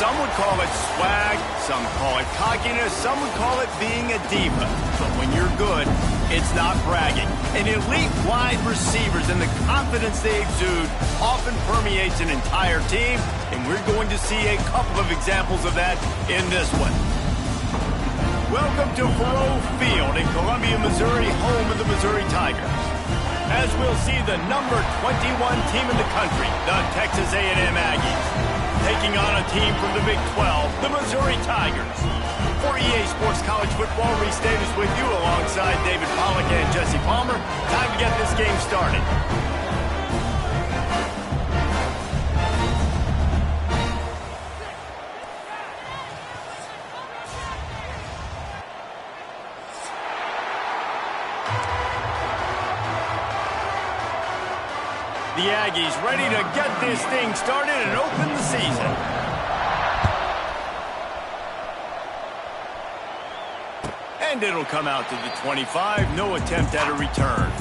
Some would call it swag, some call it cockiness, some would call it being a diva. But when you're good, it's not bragging. And elite wide receivers and the confidence they exude often permeates an entire team, and we're going to see a couple of examples of that in this one. Welcome to Faurot Field in Columbia, Missouri, home of the Missouri Tigers. As we'll see the number 21 team in the country, the Texas A&M Aggies, taking on a team from the Big 12, the Missouri Tigers. For EA Sports College Football, Reese Davis with you alongside David Pollack and Jesse Palmer. Time to get this game started. The Aggies ready to get this thing started and open the season. And it'll come out to the 25. No attempt at a return.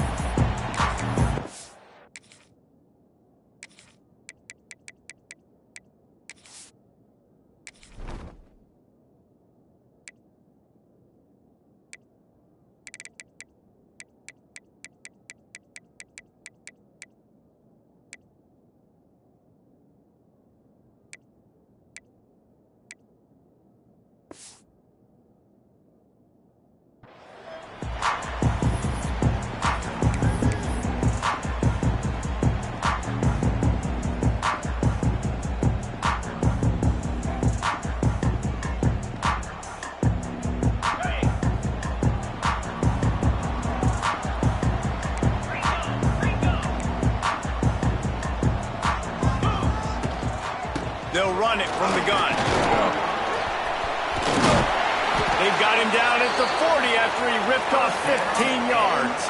They'll run it from the gun. They've got him down at the 40 after he ripped off 15 yards.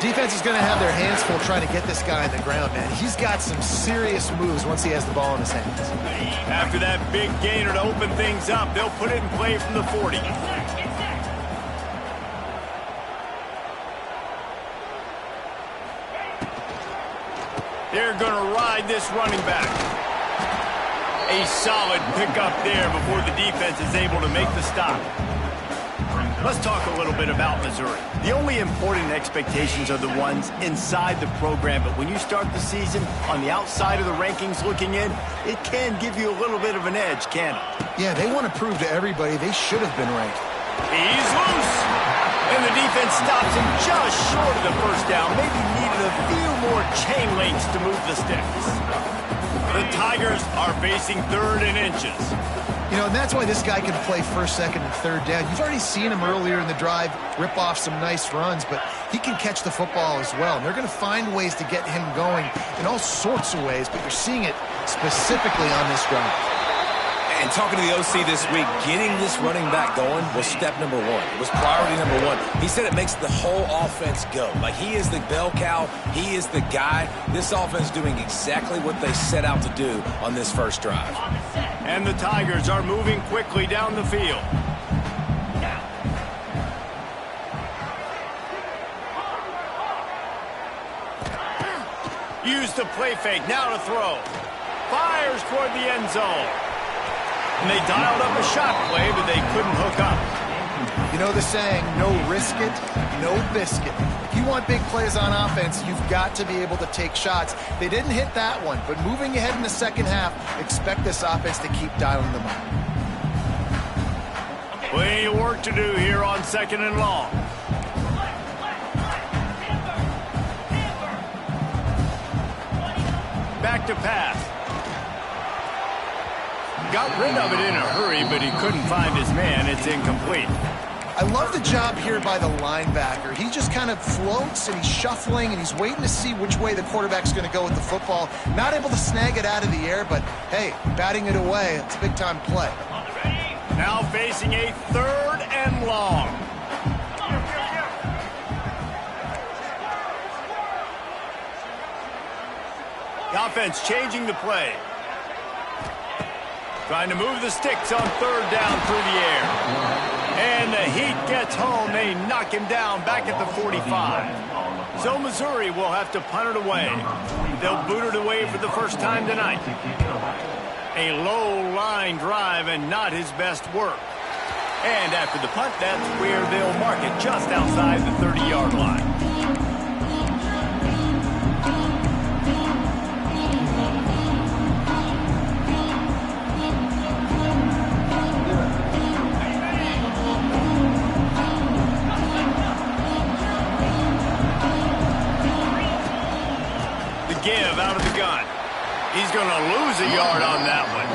Defense is going to have their hands full trying to get this guy on the ground, man. He's got some serious moves once he has the ball in his hands. After that big gainer to open things up, they'll put it in play from the 40. They're going to ride this running back. A solid pickup there before the defense is able to make the stop. Let's talk a little bit about Missouri. The only important expectations are the ones inside the program, but when you start the season on the outside of the rankings looking in, it can give you a little bit of an edge, can't it? Yeah, they want to prove to everybody they should have been ranked. He's loose! And the defense stops him just short of the first down. Maybe needed a few more chain links to move the sticks. The Tigers are facing 3rd and inches. You know, and that's why this guy can play first, second, and third down. You've already seen him earlier in the drive rip off some nice runs, but he can catch the football as well. And they're going to find ways to get him going in all sorts of ways, but you're seeing it specifically on this drive. And talking to the OC this week, getting this running back going was step number one. It was priority number one. He said it makes the whole offense go. Like, he is the bell cow. He is the guy. This offense is doing exactly what they set out to do on this first drive. And the Tigers are moving quickly down the field. Use the play fake. Now to throw. Fires toward the end zone. And they dialed up a shot play, but they couldn't hook up. You know the saying, no risk it, no biscuit. If you want big plays on offense, you've got to be able to take shots. They didn't hit that one, but moving ahead in the second half, expect this offense to keep dialing them up. Plenty of work to do here on 2nd and long. Back to pass. Got rid of it in a hurry, but he couldn't find his man. It's incomplete. I love the job here by the linebacker. He just kind of floats, and he's shuffling, and he's waiting to see which way the quarterback's going to go with the football. Not able to snag it out of the air, but, hey, batting it away, it's a big-time play. Now facing a 3rd and long. The offense changing the play. Trying to move the sticks on 3rd down through the air. And the heat gets home. They knock him down back at the 45. So Missouri will have to punt it away. They'll boot it away for the first time tonight. A low line drive and not his best work. And after the punt, that's where they'll mark it, just outside the 30-yard line. The give out of the gun. He's going to lose a yard on that one.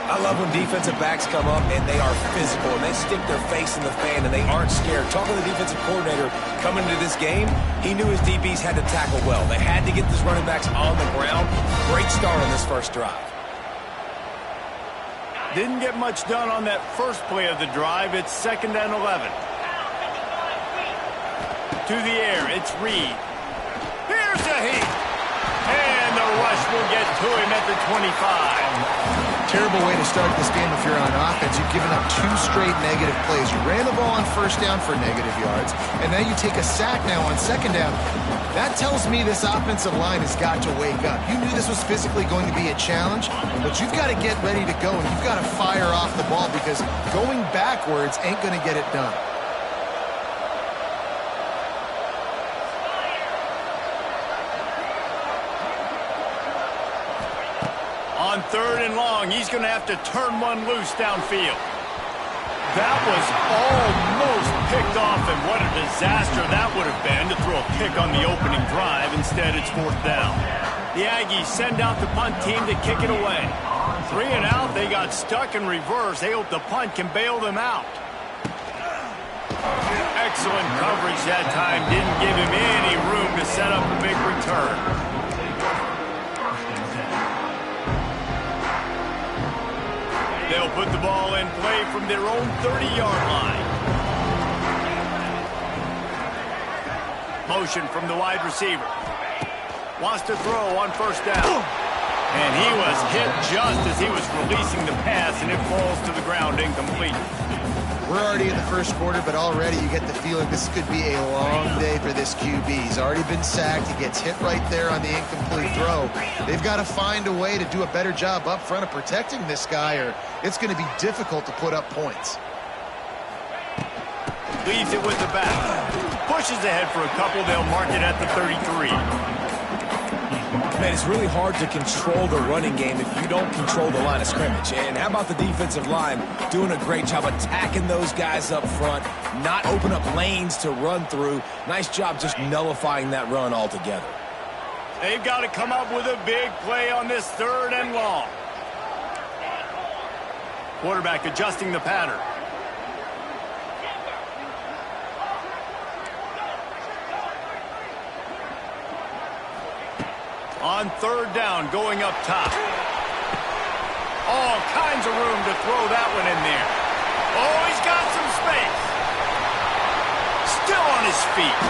I love when defensive backs come up and they are physical and they stick their face in the fan and they aren't scared. Talking to the defensive coordinator coming into this game, he knew his DBs had to tackle well. They had to get these running backs on the ground. Great start on this first drive. Didn't get much done on that first play of the drive. It's 2nd and 11. To the air, it's Reed. Here's a heat. And the rush will get to him at the 25. Terrible way to start this game if you're on offense. You've given up 2 straight negative plays. You ran the ball on first down for negative yards, and now you take a sack now on second down. That tells me this offensive line has got to wake up. You knew this was physically going to be a challenge, but you've got to get ready to go, and you've got to fire off the ball because going backwards ain't going to get it done. On 3rd and long, he's going to have to turn one loose downfield. That was almost picked off, and what a disaster that would have been to throw a pick on the opening drive. Instead, it's 4th down. The Aggies send out the punt team to kick it away. 3 and out, they got stuck in reverse. They hope the punt can bail them out. Excellent coverage that time. Didn't give him any room to set up a big return. They'll put the ball in play from their own 30-yard line. Motion from the wide receiver. Wants to throw on first down. And he was hit just as he was releasing the pass, and it falls to the ground incomplete. We're already in the first quarter, but already you get the feeling this could be a long day for this QB. He's already been sacked. He gets hit right there on the incomplete throw. They've got to find a way to do a better job up front of protecting this guy, or it's going to be difficult to put up points. Leaves it with the back. Pushes ahead for a couple. They'll mark it at the 33. Man, it's really hard to control the running game if you don't control the line of scrimmage. And how about the defensive line doing a great job attacking those guys up front, not open up lanes to run through. Nice job just nullifying that run altogether. They've got to come up with a big play on this 3rd and long. Quarterback adjusting the pattern. On 3rd down, going up top. All kinds of room to throw that one in there. Oh, he's got some space. Still on his feet.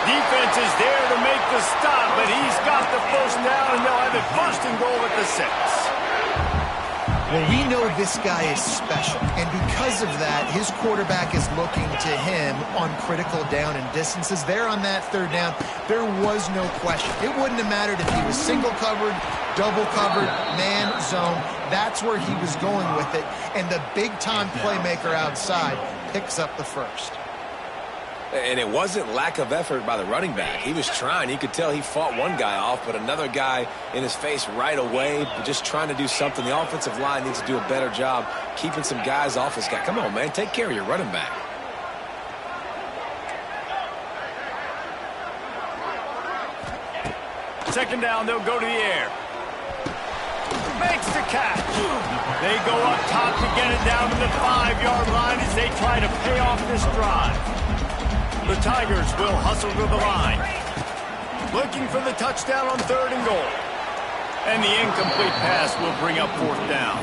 Defense is there to make the stop, but he's got the first down, and they'll have it 1st and goal at the 6. Well, we know this guy is special, and because of that, his quarterback is looking to him on critical down and distances. There on that 3rd down, there was no question. It wouldn't have mattered if he was single covered, double covered, man, zone. That's where he was going with it, and the big-time playmaker outside picks up the first. And it wasn't lack of effort by the running back. He was trying. You could tell he fought one guy off, but another guy in his face right away, just trying to do something. The offensive line needs to do a better job keeping some guys off this guy. Come on, man. Take care of your running back. Second down, they'll go to the air. Makes the catch. They go up top to get it down to the 5-yard line as they try to pay off this drive. The Tigers will hustle to the line. Looking for the touchdown on 3rd and goal. And the incomplete pass will bring up 4th down.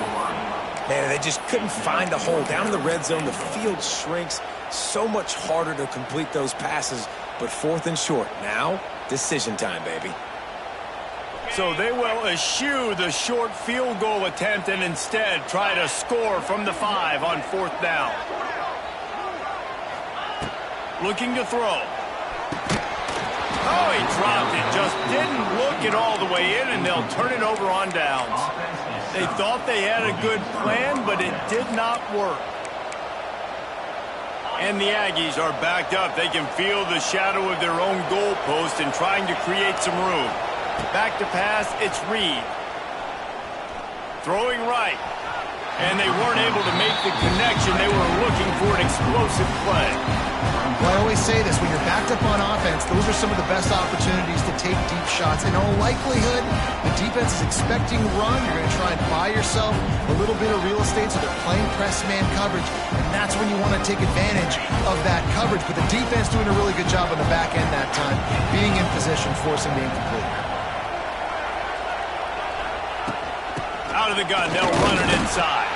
Man, they just couldn't find a hole. Down in the red zone, the field shrinks. So much harder to complete those passes, but 4th and short. Now, decision time, baby. So they will eschew the short field goal attempt and instead try to score from the 5 on 4th down. Looking to throw. Oh, he dropped it. Just didn't look it all the way in, and they'll turn it over on downs. They thought they had a good plan, but it did not work. And the Aggies are backed up. They can feel the shadow of their own goalpost and trying to create some room. Back to pass, it's Reed. Throwing right. And they weren't able to make the connection. They were looking for an explosive play. Well, I always say this, when you're backed up on offense, those are some of the best opportunities to take deep shots. In all likelihood, the defense is expecting run. You're going to try and buy yourself a little bit of real estate, so they're playing press man coverage, and that's when you want to take advantage of that coverage. But the defense doing a really good job on the back end that time, being in position, forcing the incomplete. Out of the gun, they'll run it inside.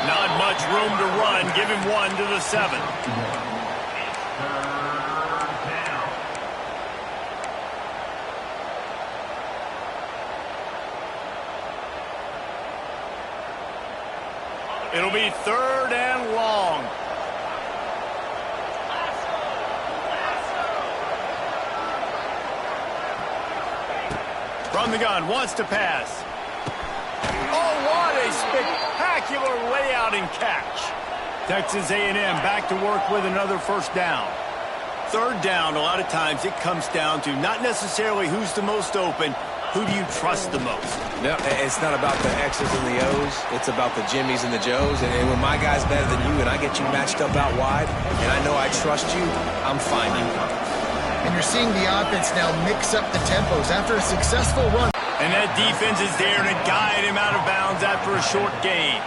Not much room to run. Give him 1 to the 7. It'll be 3rd and long. From the gun, wants to pass. Oh, what a spectacular layout and catch. Texas A&M back to work with another first down. 3rd down, a lot of times it comes down to not necessarily who's the most open, who do you trust the most? No, it's not about the X's and the O's. It's about the Jimmys and the Joes. And when my guy's better than you and I get you matched up out wide and I know I trust you, I'm finding you. And you're seeing the offense now mix up the tempos after a successful run. And that defense is there to guide him out of bounds after a short gain.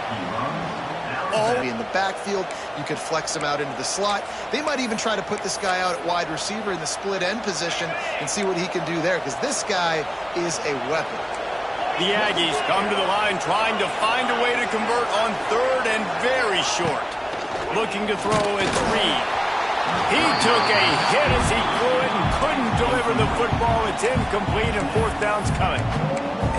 In the backfield, you could flex him out into the slot. They might even try to put this guy out at wide receiver in the split end position and see what he can do there, because this guy is a weapon. The Aggies come to the line trying to find a way to convert on 3rd and very short. Looking to throw, it's Reed. He took a hit as he threw it and couldn't deliver the football. It's incomplete and 4th down's coming.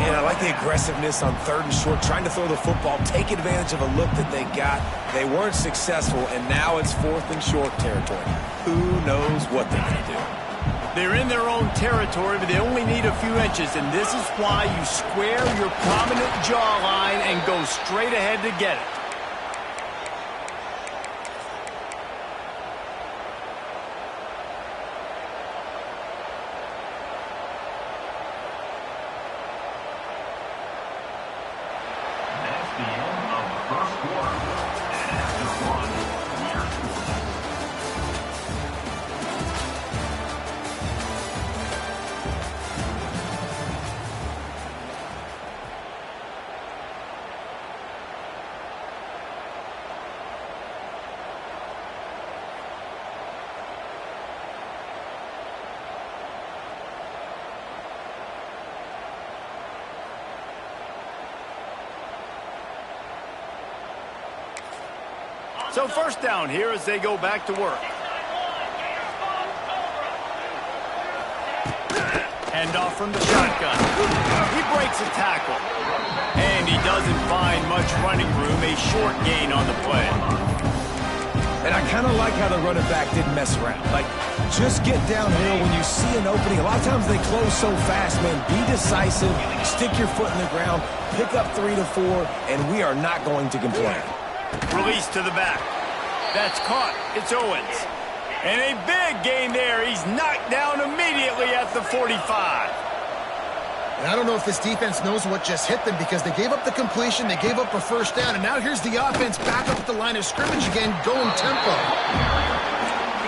And I like the aggressiveness on 3rd and short, trying to throw the football, take advantage of a look that they got. They weren't successful, and now it's 4th and short territory. Who knows what they're going to do? They're in their own territory, but they only need a few inches, and this is why you square your prominent jawline and go straight ahead to get it. So 1st down here as they go back to work. Handoff from the shotgun. He breaks a tackle. And he doesn't find much running room. A short gain on the play. And I kind of like how the running back didn't mess around. Like, just get downhill when you see an opening. A lot of times they close so fast, man. Be decisive. Stick your foot in the ground. Pick up 3 to 4, and we are not going to complain. Release to the back. That's caught. It's Owens. And a big gain there. He's knocked down immediately at the 45. And I don't know if this defense knows what just hit them, because they gave up the completion, they gave up a 1st down, and now here's the offense back up at the line of scrimmage again, going tempo.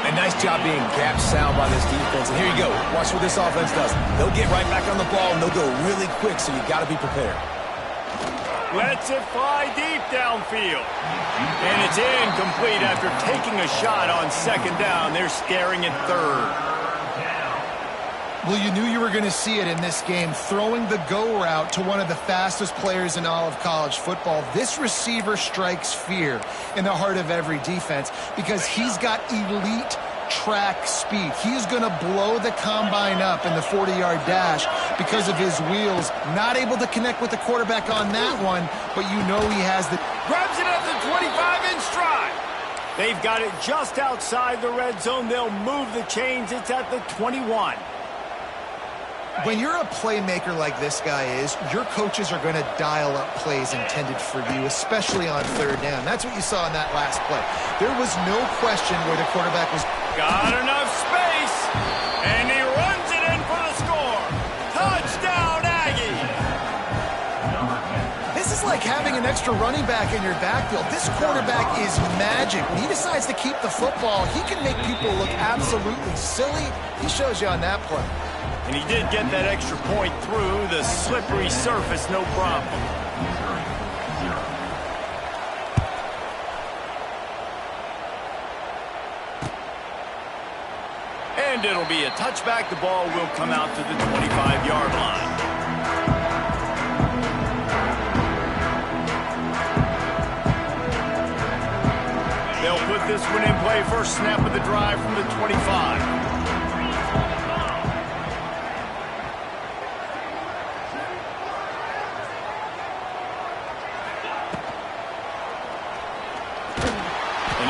A nice job being gap sound by this defense. And here you go. Watch what this offense does. They'll get right back on the ball, and they'll go really quick, so you got to be prepared. Lets it fly deep downfield. And it's incomplete after taking a shot on 2nd down. They're staring at 3rd. Well, you knew you were going to see it in this game, throwing the go route to one of the fastest players in all of college football. This receiver strikes fear in the heart of every defense because he's got elite track speed. He's going to blow the combine up in the 40-yard dash because of his wheels. Not able to connect with the quarterback on that one, but you know he has the... Grabs it at the 25 in stride. They've got it just outside the red zone. They'll move the chains. It's at the 21. When you're a playmaker like this guy is, your coaches are going to dial up plays intended for you, especially on third down. That's what you saw in that last play. There was no question where the quarterback was. Got enough space, and he runs it in for the score. Touchdown, Aggie! This is like having an extra running back in your backfield. This quarterback is magic. When he decides to keep the football, he can make people look absolutely silly. He shows you on that play. And he did get that extra point through the slippery surface, no problem. And it'll be a touchback. The ball will come out to the 25-yard line. They'll put this one in play. First snap of the drive from the 25.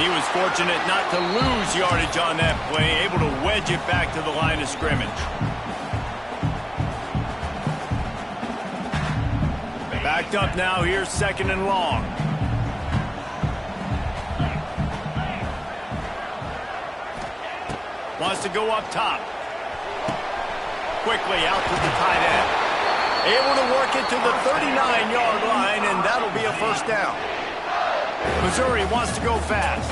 He was fortunate not to lose yardage on that play, able to wedge it back to the line of scrimmage. Backed up now, here's second and long. Wants to go up top. Quickly out to the tight end. Able to work it to the 39-yard line, and that'll be a first down. Missouri wants to go fast.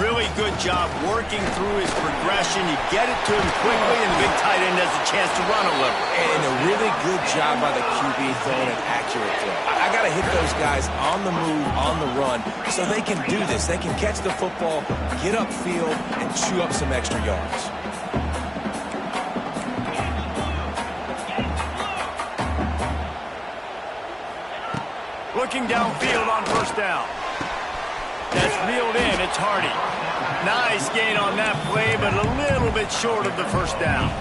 Really good job working through his progression. You get it to him quickly, and the big tight end has a chance to run a little. And a really good job by the QB throwing an accurate throw. I got to hit those guys on the move, on the run, so they can do this. They can catch the football, get upfield, and chew up some extra yards. Looking downfield on first down. That's reeled in. It's Hardy. Nice gain on that play, but a little bit short of the first down.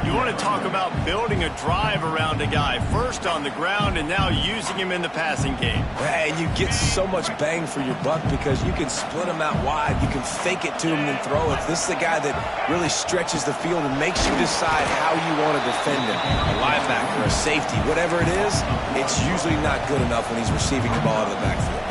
You want to talk about building a drive around a guy. First on the ground and now using him in the passing game. And you get so much bang for your buck because you can split him out wide. You can fake it to him and throw it. This is the guy that really stretches the field and makes you decide how you want to defend him. A linebacker, a safety, whatever it is, it's usually not good enough when he's receiving the ball out of the backfield.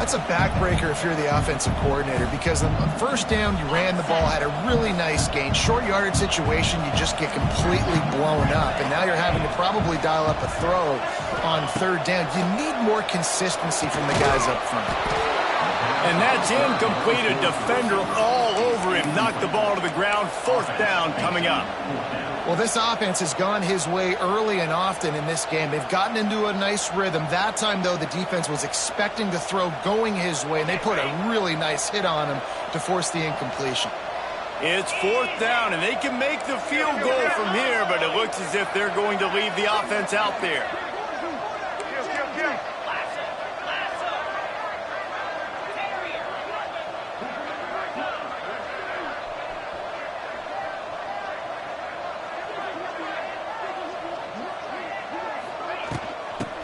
That's a backbreaker if you're the offensive coordinator, because on first down, you ran the ball, had a really nice gain. Short yardage situation, you just get completely blown up, and now you're having to probably dial up a throw on third down. You need more consistency from the guys up front. And that's incomplete. A defender all over him. Knocked the ball to the ground. Fourth down coming up. Well, this offense has gone his way early and often in this game. They've gotten into a nice rhythm. That time, though, the defense was expecting the throw going his way, and they put a really nice hit on him to force the incompletion. It's fourth down, and they can make the field goal from here, but it looks as if they're going to leave the offense out there.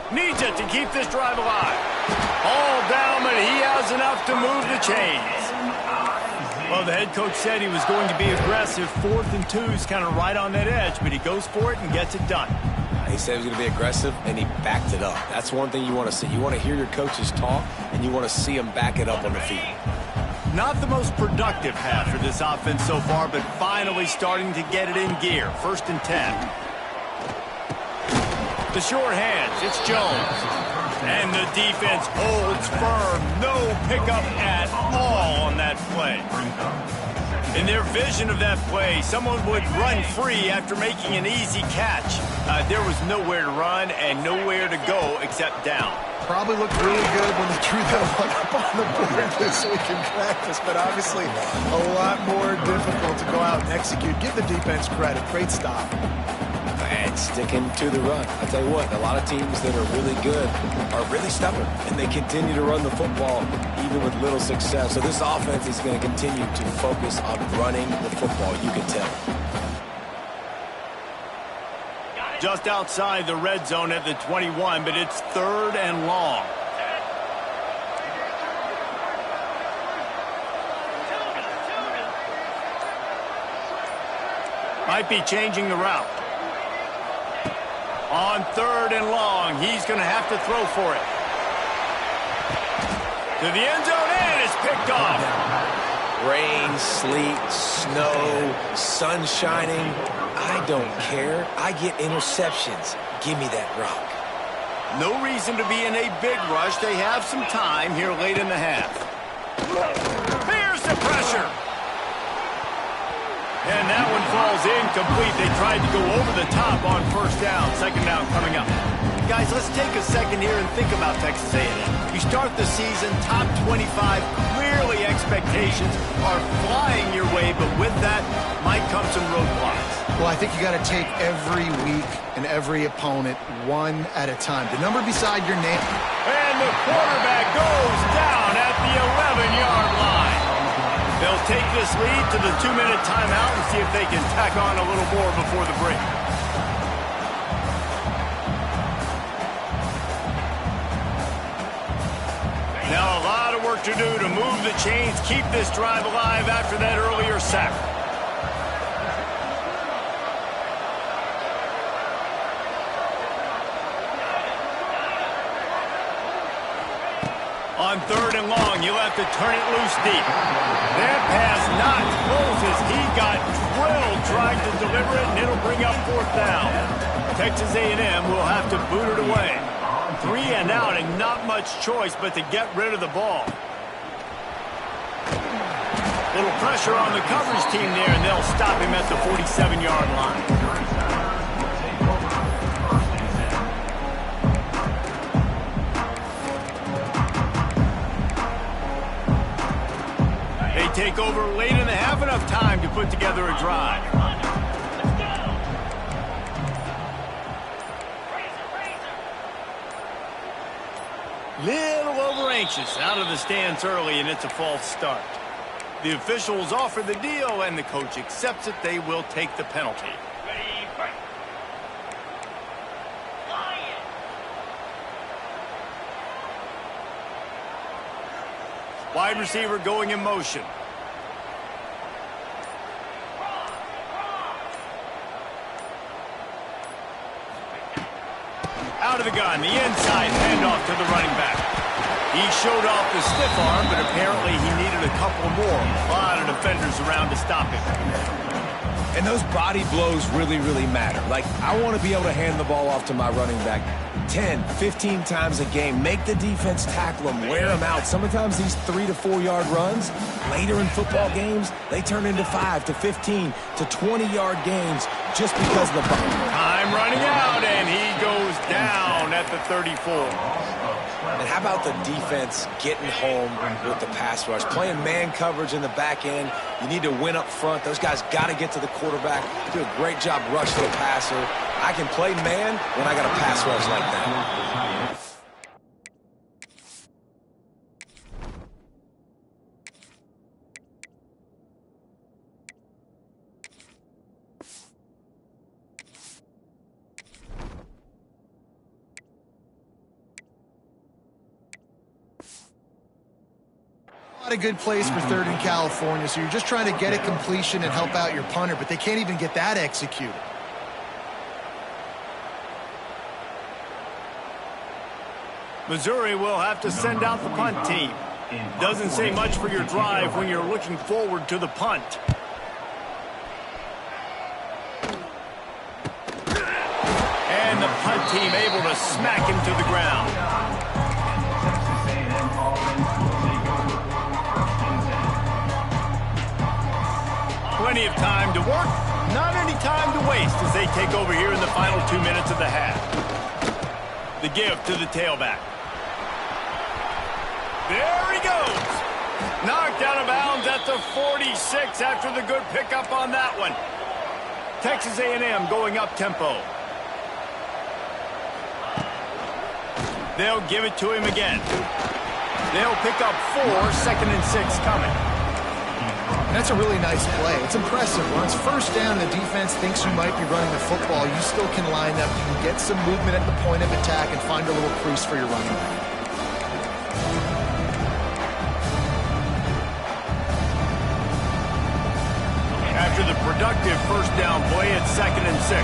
Needs it to keep this drive alive. All down, but he has enough to move the chains. Well, the head coach said he was going to be aggressive. 4th and 2 is kind of right on that edge, but he goes for it and gets it done. He said he was going to be aggressive, and he backed it up. That's one thing you want to see. You want to hear your coaches talk, and you want to see them back it up on the field. Not the most productive half for this offense so far, but finally starting to get it in gear. 1st and 10. The short hands, it's Jones. And the defense holds firm. No pickup at all on that play. In their vision of that play, someone would run free after making an easy catch. There was nowhere to run and nowhere to go except down. Probably looked really good when they drew that one up on the board this week in practice, but obviously a lot more difficult to go out and execute. Give the defense credit. Great stop. And sticking to the run. I tell you what, a lot of teams that are really good are really stubborn, and they continue to run the football even with little success. So this offense is going to continue to focus on running the football, you can tell. Just outside the red zone at the 21, but it's 3rd and long. Might be changing the route. On 3rd and long, he's going to have to throw for it. To the end zone, and it's picked off. Rain, sleet, snow, sun shining. I don't care. I get interceptions. Give me that rock. No reason to be in a big rush. They have some time here late in the half. Here's the pressure. And that one falls incomplete. They tried to go over the top on 1st down. 2nd down coming up. Guys, let's take a second here and think about Texas A&M. You start the season top 25. Clearly expectations are flying your way, but with that might come some roadblocks. Well, I think you got to take every week and every opponent one at a time. The number beside your name. And the quarterback goes down at the 11-yard line. They'll take this lead to the 2-minute timeout and see if they can tack on a little more before the break. Now a lot of work to do to move the chains, keep this drive alive after that earlier sack. On 3rd and long, you'll have to turn it loose deep. That pass not close as he got drilled trying to deliver it, and it'll bring up 4th down. Texas A&M will have to boot it away. 3 and out, and not much choice but to get rid of the ball. Little pressure on the coverage team there, and they'll stop him at the 47-yard line. Take over late in the half, enough time to put together a drive. Little over anxious, out of the stance early, and it's a false start. The officials offer the deal, and the coach accepts it. They will take the penalty. Wide receiver going in motion. Out of the gun, the inside handoff to the running back. He showed off the stiff arm, but apparently he needed a couple more. A lot of defenders around to stop him. And those body blows really, really matter. Like, I want to be able to hand the ball off to my running back 10, 15 times a game. Make the defense tackle them, wear them out. Sometimes these 3 to 4 yard runs, later in football games, they turn into 5 to 15 to 20-yard games just because of the ball. Time running out, and he goes down at the 34. And how about the defense getting home with the pass rush? Playing man coverage in the back end. You need to win up front. Those guys got to get to the quarterback. Do a great job rushing the passer. I can play man when I got a pass rush like that. Not a good place for 3rd in California, so you're just trying to get a completion and help out your punter, but they can't even get that executed. Missouri will have to send out the punt team. Doesn't say much for your drive when you're looking forward to the punt. And the punt team able to smack him to the ground. Plenty of time to work, not any time to waste as they take over here in the final 2 minutes of the half. The give to the tailback. There he goes. Knocked out of bounds at the 46 after the good pickup on that one. Texas A&M going up tempo. They'll give it to him again. They'll pick up 4, 2nd and 6 coming. That's a really nice play. It's impressive. Once 1st down, the defense thinks you might be running the football. You still can line up. You can get some movement at the point of attack and find a little crease for your running back. after the productive first down play at 2nd and 6.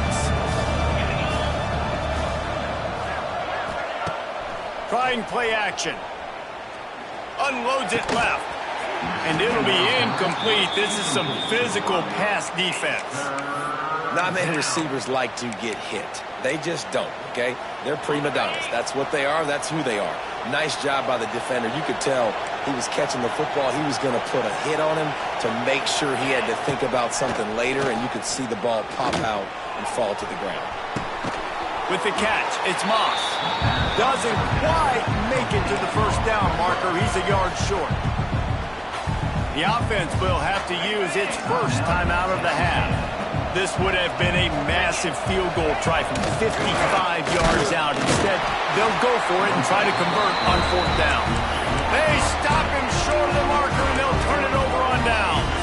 Trying play action. Unloads it left. And it'll be incomplete. This is some physical pass defense. Not many receivers like to get hit. They just don't, okay? They're prima donnas. That's what they are. That's who they are. Nice job by the defender. You could tell he was catching the football. He was going to put a hit on him to make sure he had to think about something later, and you could see the ball pop out and fall to the ground. With the catch, it's Moss. Doesn't quite make it to the first down marker. He's a yard short. The offense will have to use its first time out of the half. This would have been a massive field goal try from 55 yards out. Instead, they'll go for it and try to convert on 4th down. They stop him short of the marker, and they'll turn it over on downs.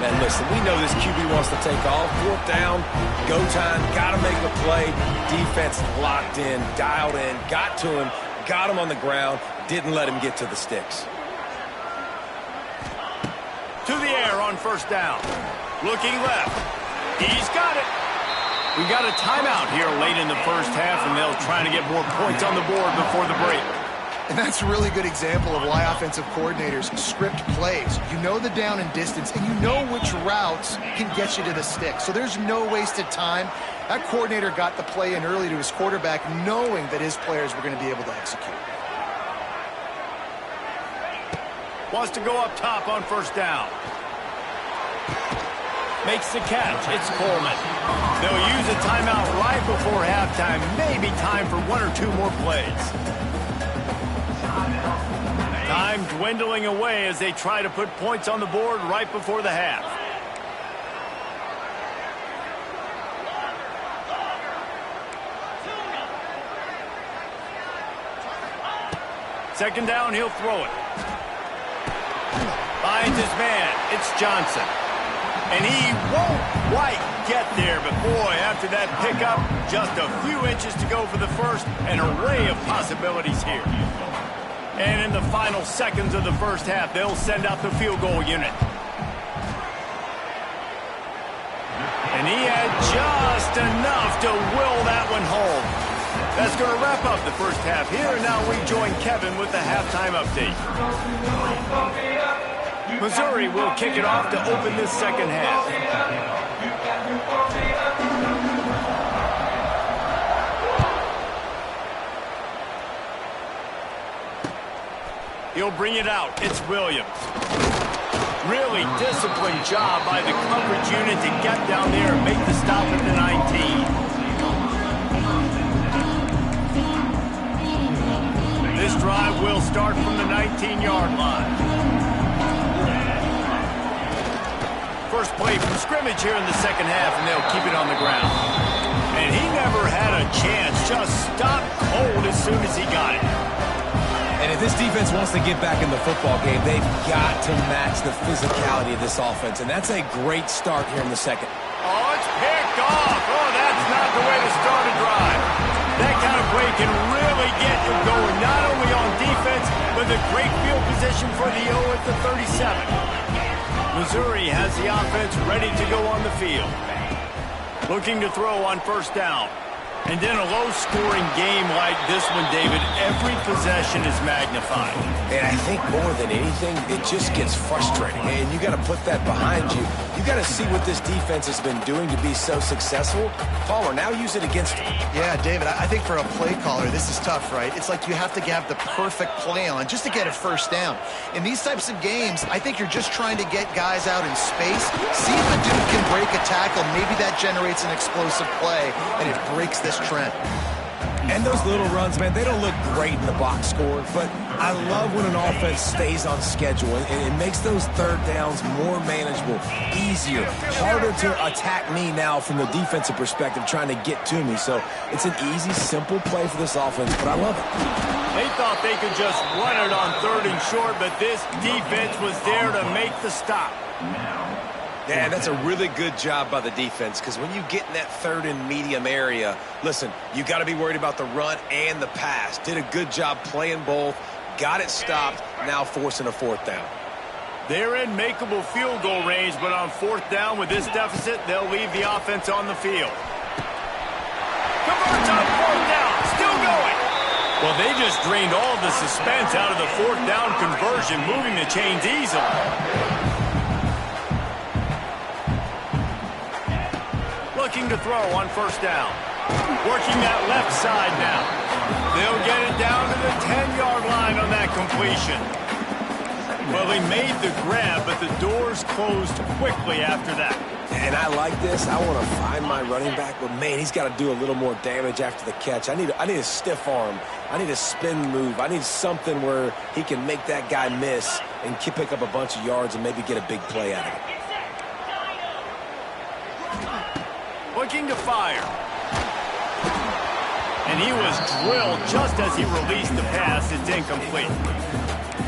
Man, listen, we know this QB wants to take off. 4th down, go time, got to make a play. Defense locked in, dialed in, got to him, got him on the ground, didn't let him get to the sticks. To the air on 1st down. Looking left. He's got it. We got a timeout here late in the first half, and they'll try to get more points on the board before the break. And that's a really good example of why offensive coordinators script plays. You know the down and distance, and you know which routes can get you to the stick. So there's no wasted time. That coordinator got the play in early to his quarterback, knowing that his players were going to be able to execute. Wants to go up top on 1st down. Makes the catch. It's Coleman. They'll use a timeout right before halftime. Maybe time for 1 or 2 more plays. Time dwindling away as they try to put points on the board right before the half. Second down, he'll throw it. Finds his man. It's Johnson. And he won't quite get there, but boy, after that pickup, just a few inches to go for the first, an array of possibilities here. And in the final seconds of the first half, they'll send out the field goal unit. And he had just enough to will that one home. That's going to wrap up the first half here. Now we join Kevin with the halftime update. Missouri will kick it off to open this second half. He'll bring it out. It's Williams. Really disciplined job by the coverage unit to get down there and make the stop at the 19. This drive will start from the 19-yard line. First play from scrimmage here in the second half, and they'll keep it on the ground. And he never had a chance. Just stopped cold as soon as he got it. And if this defense wants to get back in the football game, they've got to match the physicality of this offense. And that's a great start here in the second. Oh, it's picked off. Oh, that's not the way to start a drive. That kind of play can really get you going, not only on defense, but the great field position for the O at the 37. Missouri has the offense ready to go on the field. Looking to throw on 1st down. And in a low-scoring game like this one, David, every possession is magnified. And I think more than anything, it just gets frustrating. And you got to put that behind you. You got to see what this defense has been doing to be so successful. Palmer, now use it against him. Yeah, David, I think for a play caller, this is tough, right? It's like you have to have the perfect play on just to get a first down. In these types of games, I think you're just trying to get guys out in space, see if the dude can break a tackle. Maybe that generates an explosive play, and it breaks this trend. And those little runs, man, they don't look great in the box score, but I love when an offense stays on schedule, and it makes those third downs more manageable, easier, harder to attack me now from the defensive perspective trying to get to me. So it's an easy, simple play for this offense, but I love it. They thought they could just run it on 3rd and short, but this defense was there to make the stop. Yeah, that's a really good job by the defense, because when you get in that 3rd and medium area, listen, you got to be worried about the run and the pass. Did a good job playing both, got it stopped, now forcing a 4th down. They're in makeable field goal range, but on fourth down with this deficit, they'll leave the offense on the field. Converts on fourth down, still going. Well, they just drained all of the suspense out of the fourth down conversion, moving the chains easily. Looking to throw on first down. Working that left side now. They'll get it down to the 10-yard line on that completion. Well, he made the grab, but the doors closed quickly after that. And I like this. I want to find my running back, but, man, he's got to do a little more damage after the catch. I need a stiff arm. I need a spin move. I need something where he can make that guy miss and pick up a bunch of yards and maybe get a big play out of it. Looking to fire. And he was drilled just as he released the pass. It's incomplete.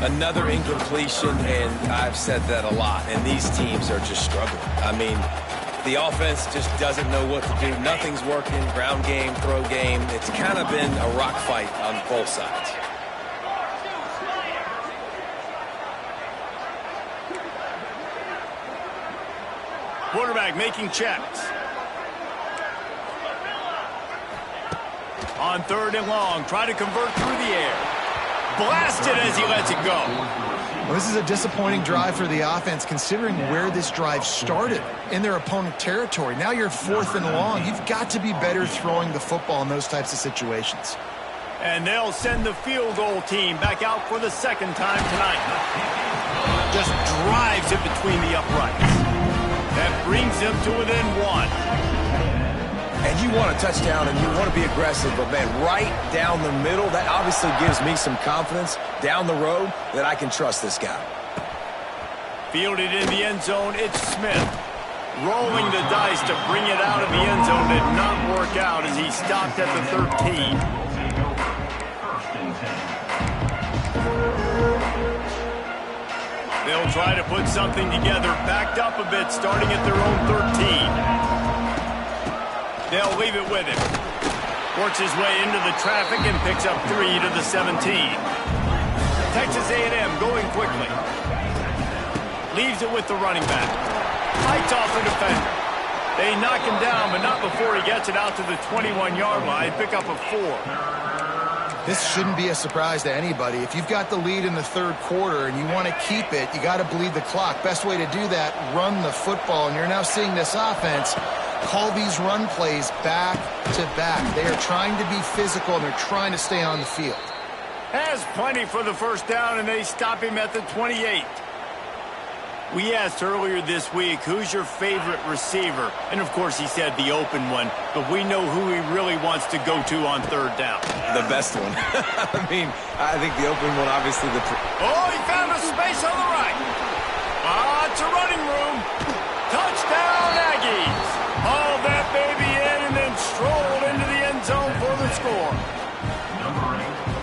Another incompletion, and I've said that a lot, and these teams are just struggling. I mean, the offense just doesn't know what to do. Nothing's working. Ground game, throw game. It's kind of been a rock fight on both sides. Quarterback making checks. On third and long, try to convert through the air. Blasted as he lets it go. Well, this is a disappointing drive for the offense, considering where this drive started, in their opponent territory. Now you're fourth and long. You've got to be better throwing the football in those types of situations. And they'll send the field goal team back out for the second time tonight. Just drives it between the uprights. That brings them to within one. And you want a touchdown and you want to be aggressive, but, man, right down the middle, that obviously gives me some confidence down the road that I can trust this guy. Fielded in the end zone, it's Smith. Rolling the dice to bring it out of the end zone did not work out as he stopped at the 13. They'll try to put something together, backed up a bit, starting at their own 13. They'll leave it with him. Works his way into the traffic and picks up 3 to the 17. Texas A&M going quickly. Leaves it with the running back. Fights off the defender. They knock him down, but not before he gets it out to the 21-yard line. Pick up a 4. This shouldn't be a surprise to anybody. If you've got the lead in the third quarter and you want to keep it, you got to bleed the clock. Best way to do that, run the football. And you're now seeing this offense call these run plays back to back. They are trying to be physical, and they're trying to stay on the field. Has plenty for the first down, and they stop him at the 28. We asked earlier this week, who's your favorite receiver? And, of course, he said the open one, but we know who he really wants to go to on third down. The best one. I mean, I think the open one, obviously. Oh, he found a space on the right. It's a running room. Touchdown, Aggies. Hauled that baby in and then strolled into the end zone for the score.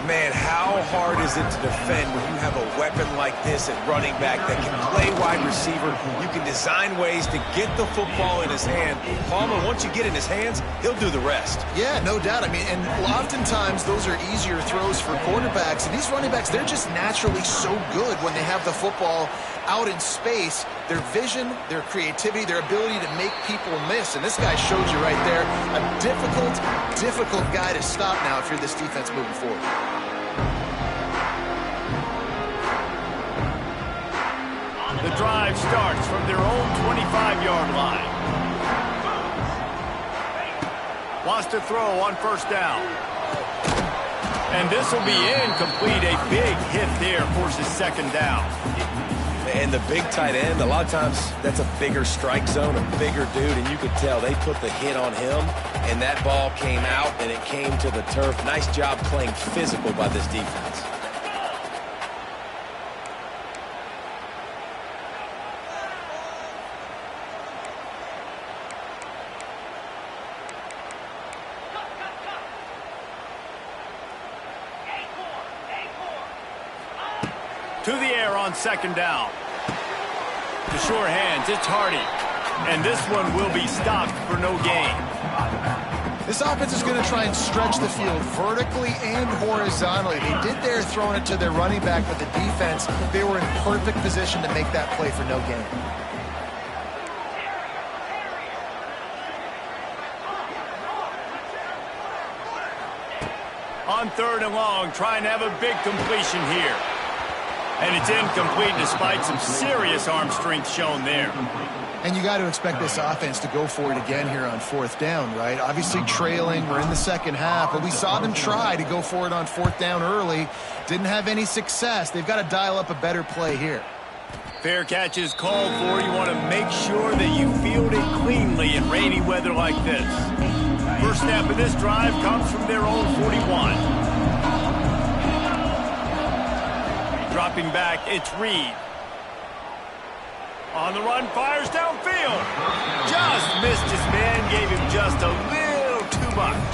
Man, how hard is it to defend when you have a weapon like this at running back that can play wide receiver? You can design ways to get the football in his hand. Palmer, once you get in his hands, he'll do the rest. Yeah, no doubt. I mean, and oftentimes those are easier throws for quarterbacks. And these running backs, they're just naturally so good when they have the football out in space. Their vision, their creativity, their ability to make people miss. And this guy showed you right there, a difficult guy to stop now if you're this defense moving forward. The drive starts from their own 25-yard line. Wants to throw on first down. And this will be incomplete. A big hit there forces second down. And the big tight end, a lot of times that's a bigger strike zone, a bigger dude, and you could tell they put the hit on him, and that ball came out, and it came to the turf. Nice job playing physical by this defense. To the air on second down. The sure hands, it's Hardy. And this one will be stopped for no gain. This offense is going to try and stretch the field vertically and horizontally. They did there throwing it to their running back, but the defense, they were in perfect position to make that play for no gain. On 3rd and long, trying to have a big completion here. And it's incomplete despite some serious arm strength shown there. And you got to expect this offense to go for it again here on 4th down, right? Obviously trailing, we're in the second half, but we saw them try to go for it on 4th down early. Didn't have any success. They've got to dial up a better play here. Fair catch is called for. You want to make sure that you field it cleanly in rainy weather like this. First snap of this drive comes from their own 41. Dropping back, it's Reed. On the run, fires downfield. Just missed his man, gave him just a little too much.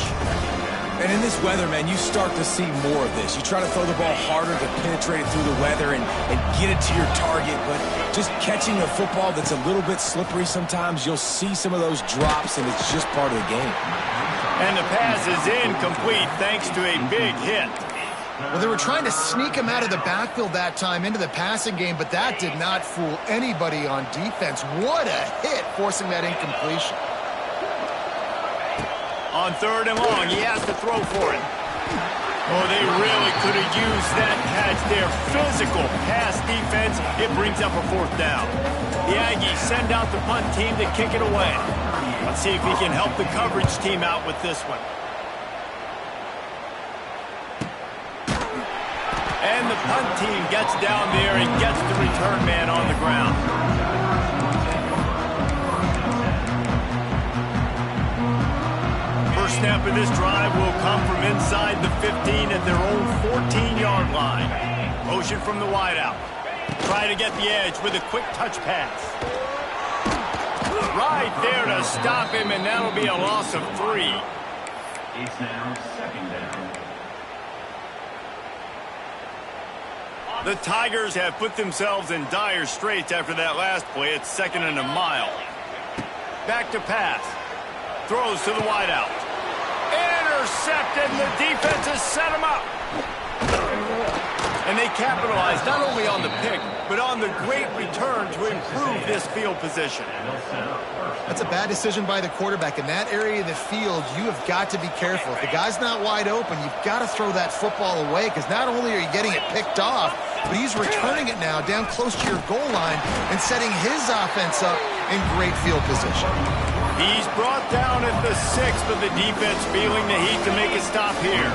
And in this weather, man, you start to see more of this. You try to throw the ball harder to penetrate it through the weather and get it to your target, but just catching a football that's a little bit slippery sometimes, you'll see some of those drops, and it's just part of the game. And the pass is incomplete thanks to a big hit. Well, they were trying to sneak him out of the backfield that time into the passing game, but that did not fool anybody on defense. What a hit, forcing that incompletion. On 3rd and long, he has to throw for it. Oh, they really could have used that catch there. Physical pass defense. It brings up a 4th down. The Aggies send out the punt team to kick it away. Let's see if he can help the coverage team out with this one. And the punt team gets down there and gets the return man on the ground. First snap of this drive will come from inside the 15 at their own 14-yard line. Motion from the wideout. Try to get the edge with a quick touch pass. Right there to stop him, and that'll be a loss of 3. It's now 2nd down. The Tigers have put themselves in dire straits after that last play. It's 2nd and a mile. Back to pass. Throws to the wideout. Intercepted, and the defense has set him up. And they capitalized not only on the pick, but on the great return to improve this field position. That's a bad decision by the quarterback. In that area of the field, you have got to be careful. If the guy's not wide open, you've got to throw that football away, because not only are you getting it picked off, but he's returning it now down close to your goal line and setting his offense up in great field position. He's brought down at the 6, but the defense feeling the heat to make a stop here.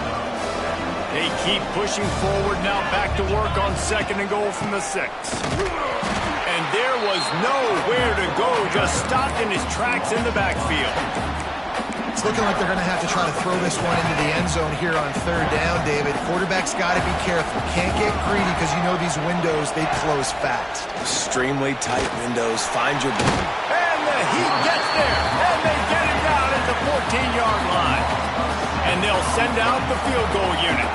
They keep pushing forward now, back to work on 2nd and goal from the 6. And there was nowhere to go, just stopped in his tracks in the backfield. It's looking like they're going to have to try to throw this one into the end zone here on 3rd down, David. Quarterback's got to be careful. Can't get greedy, because you know these windows, they close fast. Extremely tight windows. Find your... And the Heat gets there, and they get it down at the 14-yard line. And they'll send out the field goal unit.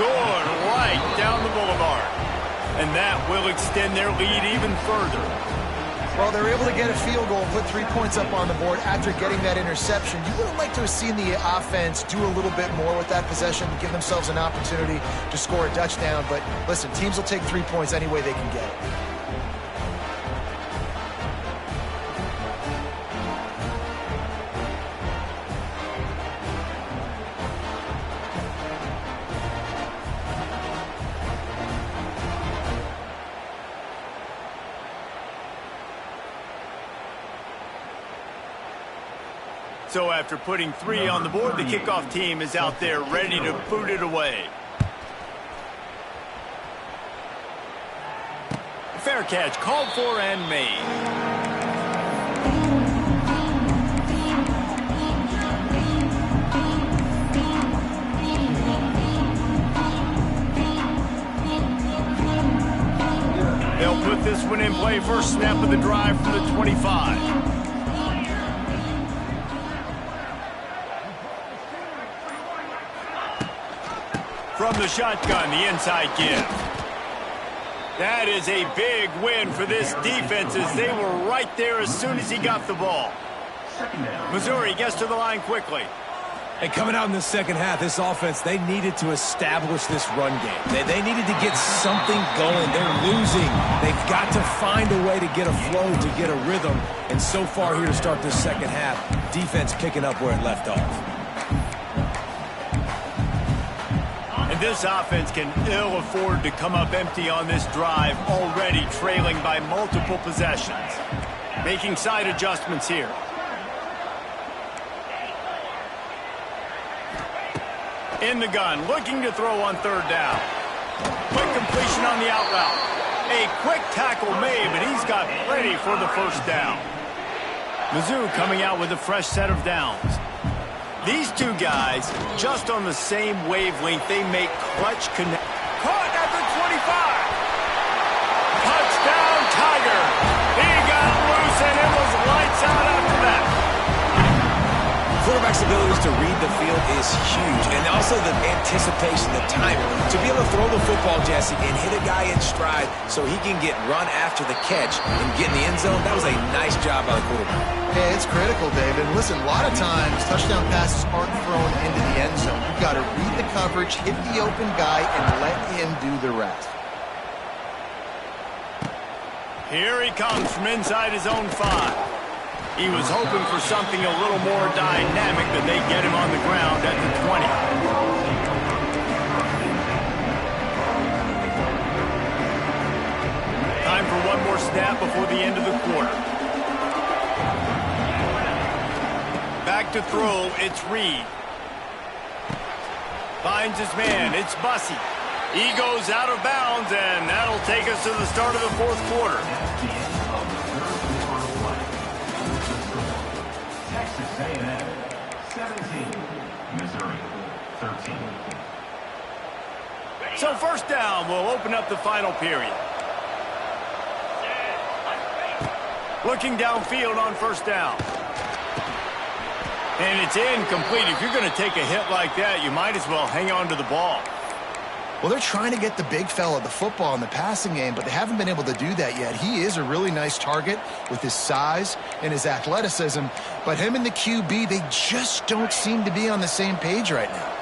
Good, right down the boulevard. And that will extend their lead even further. Well, they're able to get a field goal and put 3 points up on the board after getting that interception. You would have liked to have seen the offense do a little bit more with that possession, give themselves an opportunity to score a touchdown. But listen, teams will take 3 points any way they can get it. So after putting 3 on the board, the kickoff team is out there ready to boot it away. Fair catch called for and made. They'll put this one in play. First snap of the drive from the 25. From the shotgun, the inside give. That is a big win for this defense as they were right there as soon as he got the ball. Missouri gets to the line quickly. And coming out in the second half, this offense, they needed to establish this run game. They needed to get something going. They're losing. They've got to find a way to get a flow, to get a rhythm. And so far here to start this second half, defense picking up where it left off. And this offense can ill afford to come up empty on this drive, already trailing by multiple possessions. Making side adjustments here. In the gun, looking to throw on third down. Quick completion on the out route. A quick tackle made, but he's got plenty for the first down. Mizzou coming out with a fresh set of downs. These two guys, just on the same wavelength, they make clutch connect. Caught at the 25. Touchdown, Tiger. He got loose, and it was lights out after that. Quarterback's abilities to read the field is huge, and also the anticipation, the timing. To be able to throw the football, Jesse, and hit a guy in stride so he can get run after the catch and get in the end zone, that was a nice job by the quarterback. Yeah, it's critical, David. Listen, a lot of times touchdown passes aren't thrown into the end zone. You've got to read the coverage, hit the open guy, and let him do the rest. Here he comes from inside his own 5. He was hoping for something a little more dynamic, but they get him on the ground at the 20. Time for one more snap before the end of the quarter. Back to throw, it's Reed. Finds his man, it's Bussey. He goes out of bounds, and that'll take us to the start of the fourth quarter. Texas A&M 17, Missouri 13. So first down will open up the final period. Looking downfield on first down. And it's incomplete. If you're going to take a hit like that, you might as well hang on to the ball. Well, they're trying to get the big fella the football in the passing game, but they haven't been able to do that yet. He is a really nice target with his size and his athleticism, but him and the QB, they just don't seem to be on the same page right now.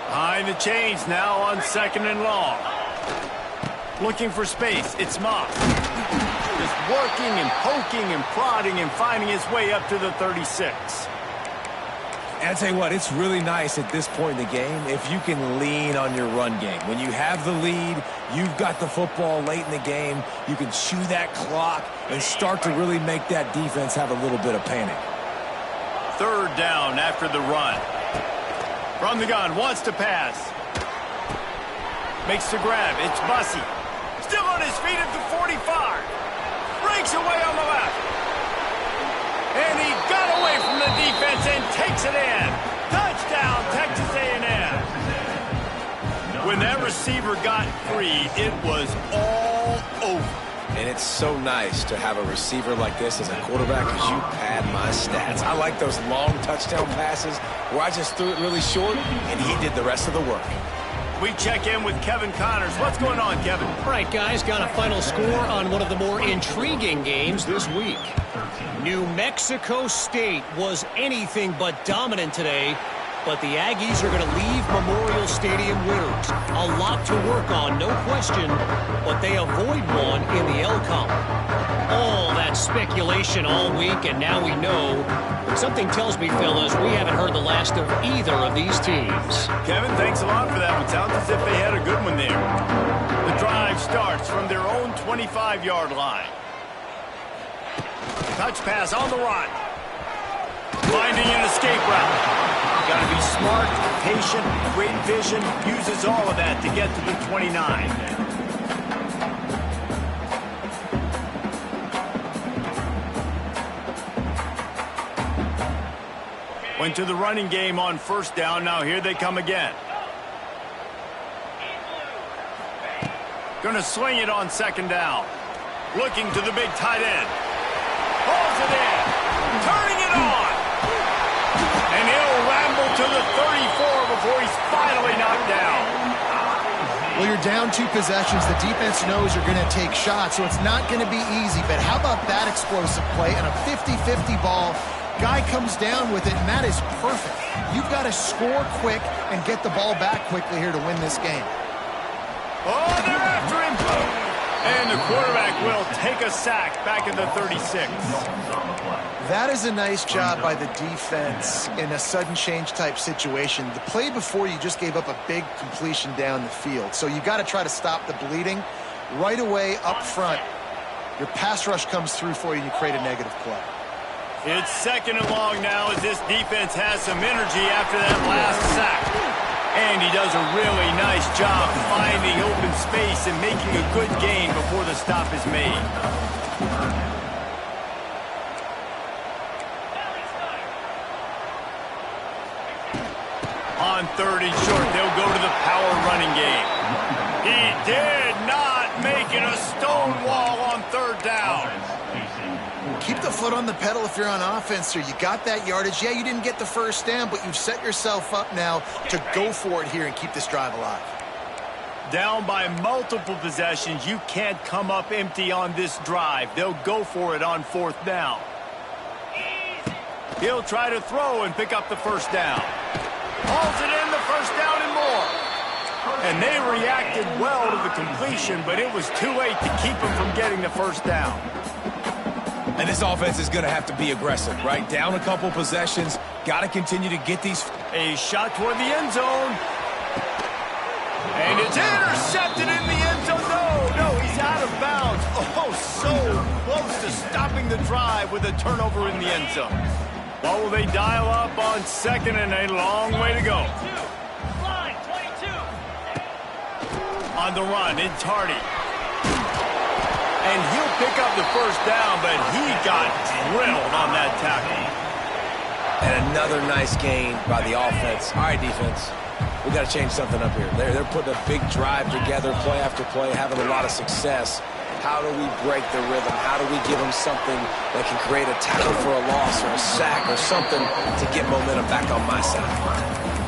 Behind the chains now on second and long. Looking for space, it's Moss. Just working and poking and prodding and finding his way up to the 36. And I tell you what, it's really nice at this point in the game if you can lean on your run game. When you have the lead, you've got the football late in the game, you can chew that clock and start to really make that defense have a little bit of panic. Third down after the run. From the gun, wants to pass. Makes the grab, it's Bussey. Still on his feet at the 45. Breaks away on the left. And he got away from the defense and takes it in. Touchdown, Texas A&M. When that receiver got free, it was all over. And it's so nice to have a receiver like this as a quarterback because you pad my stats. I like those long touchdown passes where I just threw it really short and he did the rest of the work. We check in with Kevin Connors. What's going on, Kevin? All right, guys, got a final score on one of the more intriguing games this week. New Mexico State was anything but dominant today, but the Aggies are going to leave Memorial Stadium winners. A lot to work on, no question, but they avoid one in the L column. All that speculation all week, and now we know. But something tells me, fellas, we haven't heard the last of either of these teams. Kevin, thanks a lot for that. It sounds as if they had a good one there. The drive starts from their own 25-yard line. Touch pass on the run. Finding an escape route. Got to be smart, patient, great vision. Uses all of that to get to the 29. Went to the running game on first down. Now here they come again. Gonna swing it on second down. Looking to the big tight end. Pulls it in. Turning it on. And he'll ramble to the 34 before he's finally knocked down. Well, you're down 2 possessions. The defense knows you're going to take shots, so it's not going to be easy. But how about that explosive play and a 50-50 ball? Guy comes down with it, and that is perfect. You've got to score quick and get the ball back quickly here to win this game. Oh, they're after him. And the quarterback will take a sack back at the 36. That is a nice job by the defense in a sudden change type situation. The play before, you just gave up a big completion down the field. So you got to try to stop the bleeding right away up front. Your pass rush comes through for you and you create a negative play. It's 2nd and long now as this defense has some energy after that last sack. And he does a really nice job finding open space and making a good gain before the stop is made. On 3rd and short, they'll go to the power running game. He did not make it a stone wall on 3rd down. Keep the foot on the pedal if you're on offense here. You got that yardage. Yeah, you didn't get the first down, but you've set yourself up now to go for it here and keep this drive alive. Down by multiple possessions, you can't come up empty on this drive. They'll go for it on 4th down. He'll try to throw and pick up the first down. Hauls it in, the first down and more. And they reacted well to the completion, but it was too late to keep him from getting the first down. And this offense is going to have to be aggressive, right? Down a couple possessions. Got to continue to get these. A shot toward the end zone. And it's intercepted in the end zone. No, he's out of bounds. Oh, so close to stopping the drive with a turnover in the end zone. Well, will they dial up on 2nd and a long way to go? On the run, it's Hardy. And he'll pick up the first down, but he got drilled on that tackle. And another nice gain by the offense. All right, defense. We got to change something up here. They're putting a big drive together, play after play, having a lot of success. How do we break the rhythm? How do we give them something that can create a tackle for a loss or a sack or something to get momentum back on my side?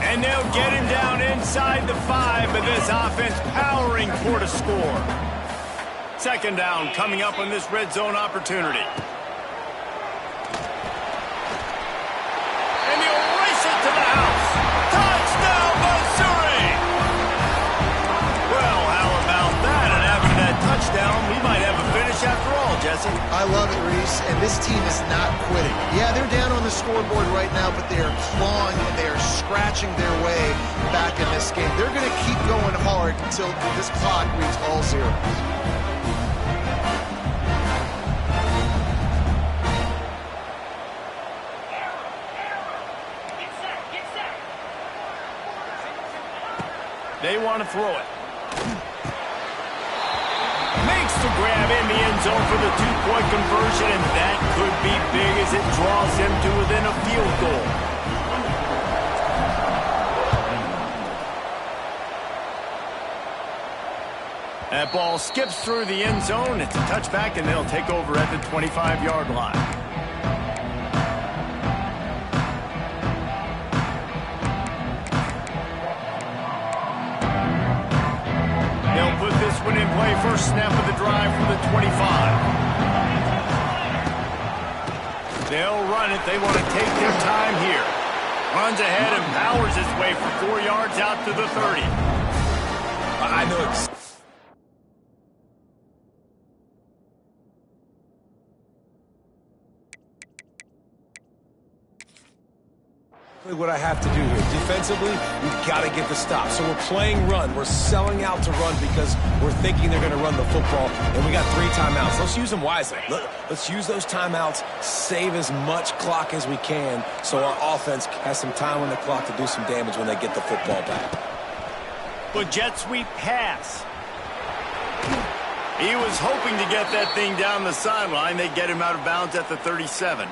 And they'll get him down inside the 5, but this offense powering toward a score. 2nd down coming up on this red zone opportunity. And he'll race it to the house. Touchdown, Missouri! Well, how about that? And after that touchdown, we might have a finish after all, Jesse. I love it, Reese, and this team is not quitting. Yeah, they're down on the scoreboard right now, but they are clawing and they are scratching their way back in this game. They're going to keep going hard until this clock reads all zeros. They want to throw it. Makes the grab in the end zone for the 2-point conversion, and that could be big as it draws him to within a field goal. That ball skips through the end zone. It's a touchback, and they'll take over at the 25-yard line. One in play, first snap of the drive from the 25. They'll run it. They want to take their time here. Runs ahead and powers his way for 4 yards out to the 30. I know it's... what I have to do here. Defensively, we've got to get the stop. So we're playing run. We're selling out to run because we're thinking they're going to run the football, and we got 3 timeouts. Let's use them wisely. Let's use those timeouts, save as much clock as we can so our offense has some time on the clock to do some damage when they get the football back. But jet sweep pass. He was hoping to get that thing down the sideline. They get him out of bounds at the 37.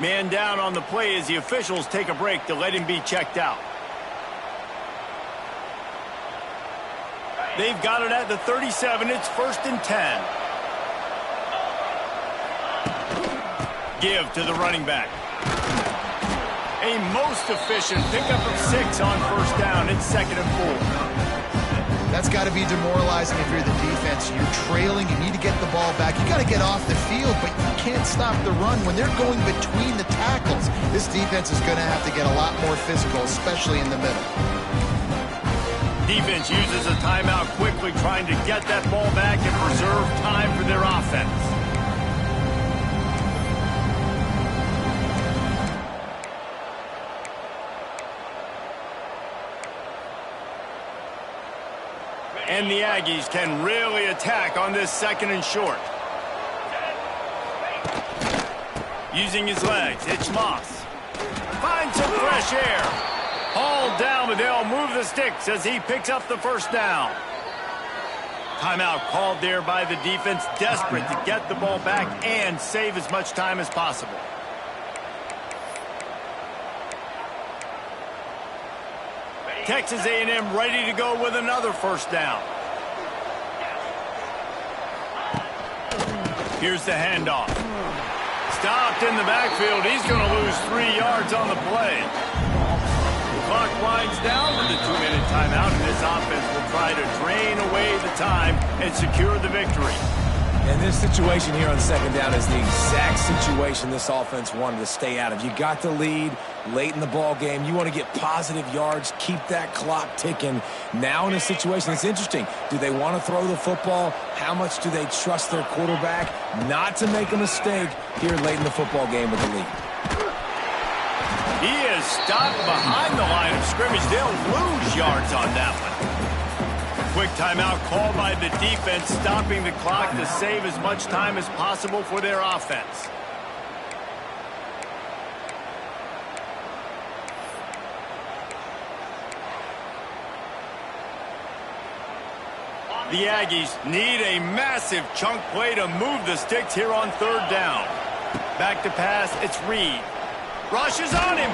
Man down on the play as the officials take a break to let him be checked out. They've got it at the 37. It's 1st and 10. Give to the running back. A most efficient pickup of 6 on 1st down. It's 2nd and 4. That's got to be demoralizing if you're the defense. You're trailing, you need to get the ball back. You got to get off the field, but you can't stop the run. When they're going between the tackles, this defense is going to have to get a lot more physical, especially in the middle. Defense uses a timeout quickly, trying to get that ball back and preserve time for their offense. And the Aggies can really attack on this 2nd and short. Using his legs, it's Moss. Finds some fresh air. Hauled down, but they'll move the sticks as he picks up the first down. Timeout called there by the defense, desperate to get the ball back and save as much time as possible. Texas A&M ready to go with another first down. Here's the handoff. Stopped in the backfield. He's going to lose 3 yards on the play. The clock winds down with the 2-minute timeout, and this offense will try to drain away the time and secure the victory. And this situation here on 2nd down is the exact situation this offense wanted to stay out of. You got the lead late in the ball game. You want to get positive yards, keep that clock ticking. Now in a situation, it's interesting. Do they want to throw the football? How much do they trust their quarterback not to make a mistake here late in the football game with the lead? He is stopped behind the line of scrimmage. They'll lose yards on that one. Quick timeout called by the defense, stopping the clock to save as much time as possible for their offense. The Aggies need a massive chunk play to move the sticks here on 3rd down. Back to pass, it's Reed. Rushes on him.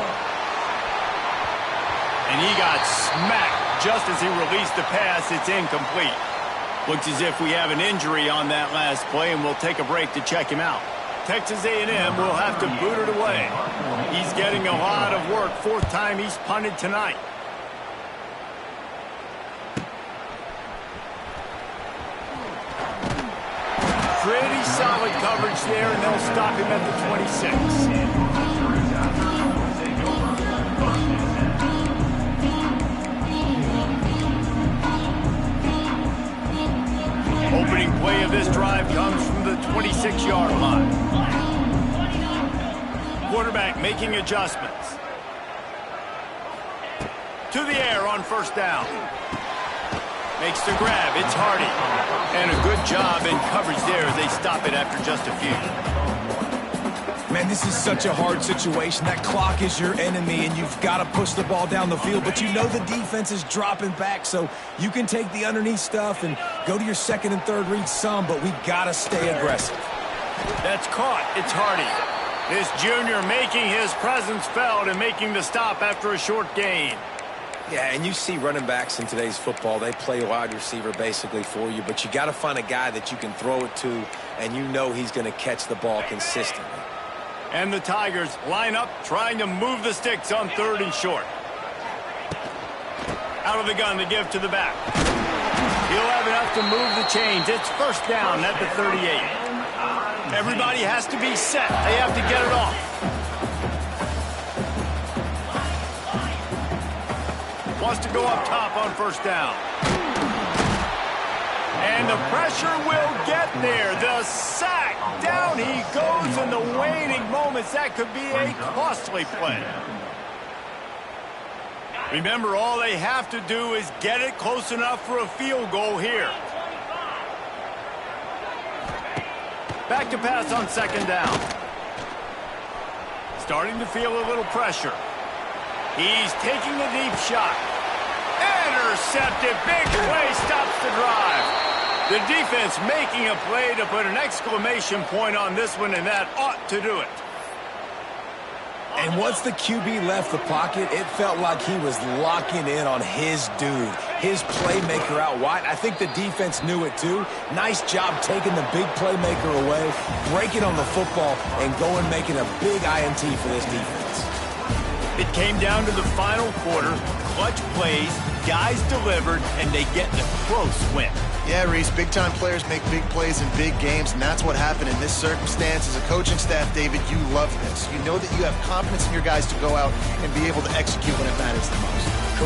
And he got smacked just as he released the pass. It's incomplete. Looks as if we have an injury on that last play, and we'll take a break to check him out. Texas A&M will have to boot it away. He's getting a lot of work. 4th time he's punted tonight. Pretty solid coverage there, and they'll stop him at the 26. Opening play of this drive comes from the 26-yard line. Quarterback making adjustments. To the air on 1st down. Makes the grab. It's Hardy. And a good job in coverage there as they stop it after just a few. Man, this is such a hard situation. That clock is your enemy, and you've got to push the ball down the field. But you know the defense is dropping back, so you can take the underneath stuff and go to your 2nd and 3rd read some, but we got to stay aggressive. That's caught. It's Hardy. This junior making his presence felt and making the stop after a short gain. Yeah, and you see running backs in today's football, they play wide receiver basically for you, but you got to find a guy that you can throw it to, and you know he's going to catch the ball consistently. And the Tigers line up, trying to move the sticks on 3rd and short. Out of the gun to give to the back. He'll have enough to move the chains. It's 1st down at the 38. Everybody has to be set. They have to get it off. Wants to go up top on 1st down. And the pressure will get there. The sack. Down he goes in the waning moments. That could be a costly play. Remember, all they have to do is get it close enough for a field goal here. Back to pass on 2nd down. Starting to feel a little pressure. He's taking a deep shot. Intercepted. Big play stops the drive. The defense making a play to put an exclamation point on this one, and that ought to do it. And once the QB left the pocket, it felt like he was locking in on his dude, his playmaker out wide. I think the defense knew it too. Nice job taking the big playmaker away, breaking on the football, and going making a big INT for this defense. It came down to the final quarter, clutch plays, guys delivered, and they get the close win. Yeah, Reese, big-time players make big plays in big games, and that's what happened in this circumstance. As a coaching staff, David, you love this. You know that you have confidence in your guys to go out and be able to execute when it matters the most.